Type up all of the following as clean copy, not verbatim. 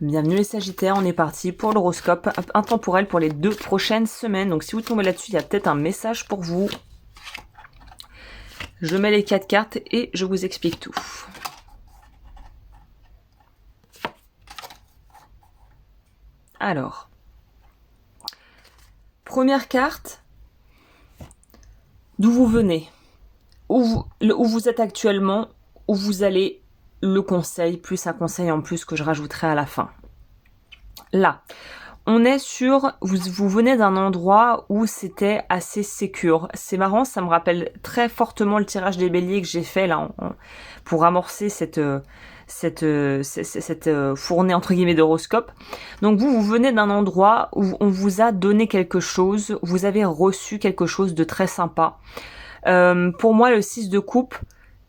Bienvenue les Sagittaires, on est parti pour l'horoscope intemporel pour les 2 prochaines semaines. Donc si vous tombez là-dessus, il y a peut-être un message pour vous. Je mets les 4 cartes et je vous explique tout. Alors, première carte, d'où vous venez, où vous êtes actuellement, où vous allez, le conseil, plus un conseil en plus que je rajouterai à la fin. Là, on est sur, vous venez d'un endroit où c'était assez sécure. C'est marrant, ça me rappelle très fortement le tirage des béliers que j'ai fait là pour amorcer cette fournée entre guillemets d'horoscope. Donc vous venez d'un endroit où on vous a donné quelque chose, vous avez reçu quelque chose de très sympa. Pour moi, le 6 de coupe,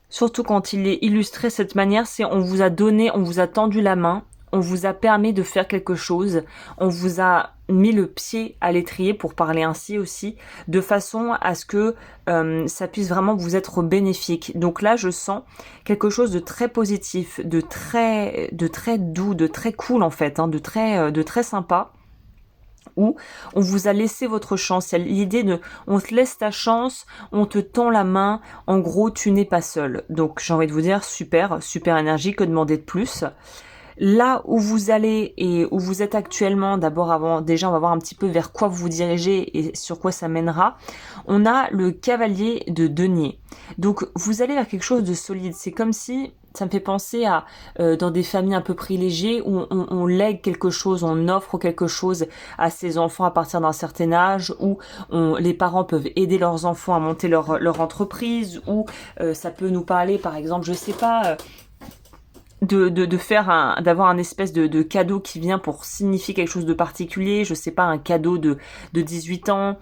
surtout quand il est illustré de cette manière, c'est on vous a donné, on vous a tendu la main, on vous a permis de faire quelque chose, on vous a mis le pied à l'étrier, pour parler ainsi aussi, de façon à ce que ça puisse vraiment vous être bénéfique. Donc là, je sens quelque chose de très positif, de très doux, de très cool en fait, de très sympa. Où on vous a laissé votre chance. Il y a l'idée de on te laisse ta chance, on te tend la main, en gros tu n'es pas seul. Donc j'ai envie de vous dire super énergie, que demander de plus. Là où vous allez et où vous êtes actuellement, déjà on va voir un petit peu vers quoi vous vous dirigez et sur quoi ça mènera. On a le cavalier de denier. Donc vous allez vers quelque chose de solide. C'est comme si, ça me fait penser à dans des familles un peu privilégiées où on lègue quelque chose, on offre quelque chose à ses enfants à partir d'un certain âge, où les parents peuvent aider leurs enfants à monter leur entreprise, ou ça peut nous parler par exemple, je sais pas... d'avoir un espèce de cadeau qui vient pour signifier quelque chose de particulier, je sais pas, un cadeau de 18 ans,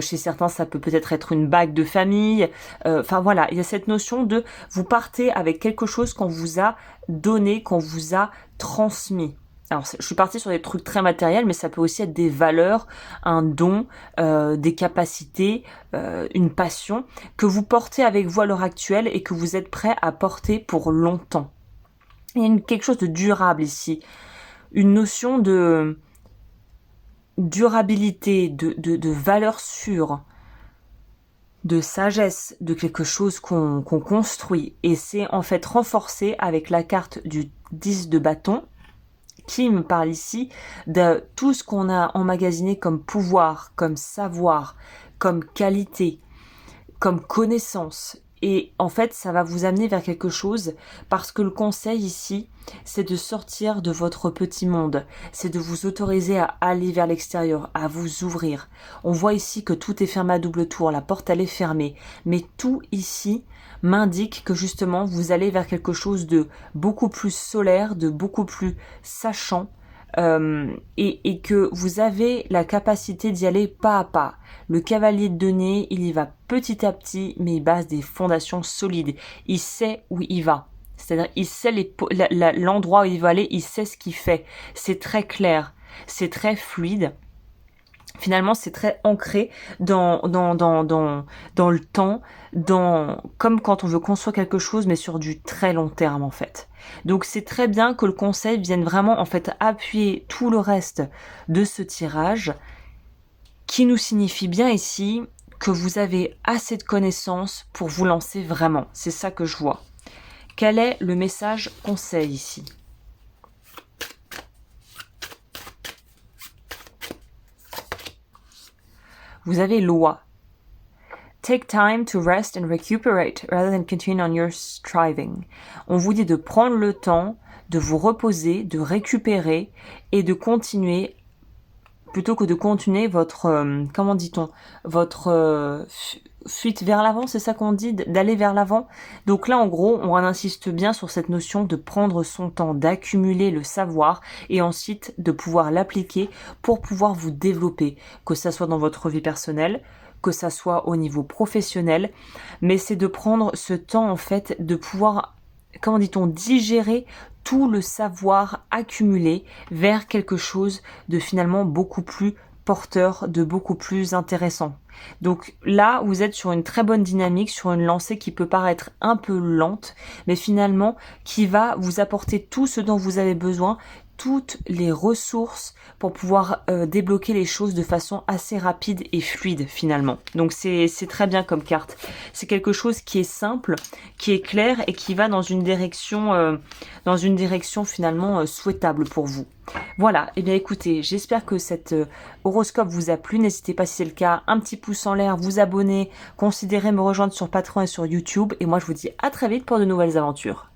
chez certains ça peut peut-être être une bague de famille, enfin voilà, il y a cette notion de vous partez avec quelque chose qu'on vous a donné, qu'on vous a transmis. Alors, je suis partie sur des trucs très matériels, mais ça peut aussi être des valeurs, un don, des capacités, une passion que vous portez avec vous à l'heure actuelle et que vous êtes prêt à porter pour longtemps. Il y a quelque chose de durable ici, une notion de durabilité, de valeur sûre, de sagesse, de quelque chose qu'on construit. Et c'est en fait renforcé avec la carte du 10 de bâton, qui me parle ici de tout ce qu'on a emmagasiné comme pouvoir, comme savoir, comme qualité, comme connaissance. Et en fait, ça va vous amener vers quelque chose, parce que le conseil ici, c'est de sortir de votre petit monde, c'est de vous autoriser à aller vers l'extérieur, à vous ouvrir. On voit ici que tout est fermé à double tour, la porte elle est fermée, mais tout ici m'indique que justement vous allez vers quelque chose de beaucoup plus solaire, de beaucoup plus sachant, et que vous avez la capacité d'y aller pas à pas. Le cavalier de denier, il y va petit à petit, mais il base des fondations solides. Il sait où il va. C'est-à-dire, il sait l'endroit où il va aller, il sait ce qu'il fait. C'est très clair, c'est très fluide. Finalement, c'est très ancré dans le temps, comme quand on veut construire quelque chose, mais sur du très long terme, en fait. Donc, c'est très bien que le conseil vienne vraiment, en fait, appuyer tout le reste de ce tirage, qui nous signifie bien ici que vous avez assez de connaissances pour vous lancer vraiment. C'est ça que je vois. Quel est le message conseil ici ? Vous avez loi. Take time to rest and recuperate rather than continue on your striving. On vous dit de prendre le temps, de vous reposer, de récupérer et de continuer, plutôt que de continuer votre, comment dit-on, votre fuite vers l'avant, c'est ça qu'on dit, d'aller vers l'avant. Donc là, en gros, on insiste bien sur cette notion de prendre son temps, d'accumuler le savoir et ensuite de pouvoir l'appliquer pour pouvoir vous développer, que ça soit dans votre vie personnelle, que ça soit au niveau professionnel, mais c'est de prendre ce temps, en fait, de pouvoir, comment dit-on, digérer tout le savoir accumulé vers quelque chose de finalement beaucoup plus porteur, de beaucoup plus intéressant. Donc là, vous êtes sur une très bonne dynamique, sur une lancée qui peut paraître un peu lente, mais finalement qui va vous apporter tout ce dont vous avez besoin, toutes les ressources pour pouvoir débloquer les choses de façon assez rapide et fluide finalement. Donc c'est très bien comme carte. C'est quelque chose qui est simple, qui est clair et qui va dans une direction finalement souhaitable pour vous. Voilà, et bien écoutez, j'espère que cet horoscope vous a plu. N'hésitez pas si c'est le cas, un petit pouce en l'air, vous abonner, considérez me rejoindre sur Patreon et sur YouTube. Et moi je vous dis à très vite pour de nouvelles aventures.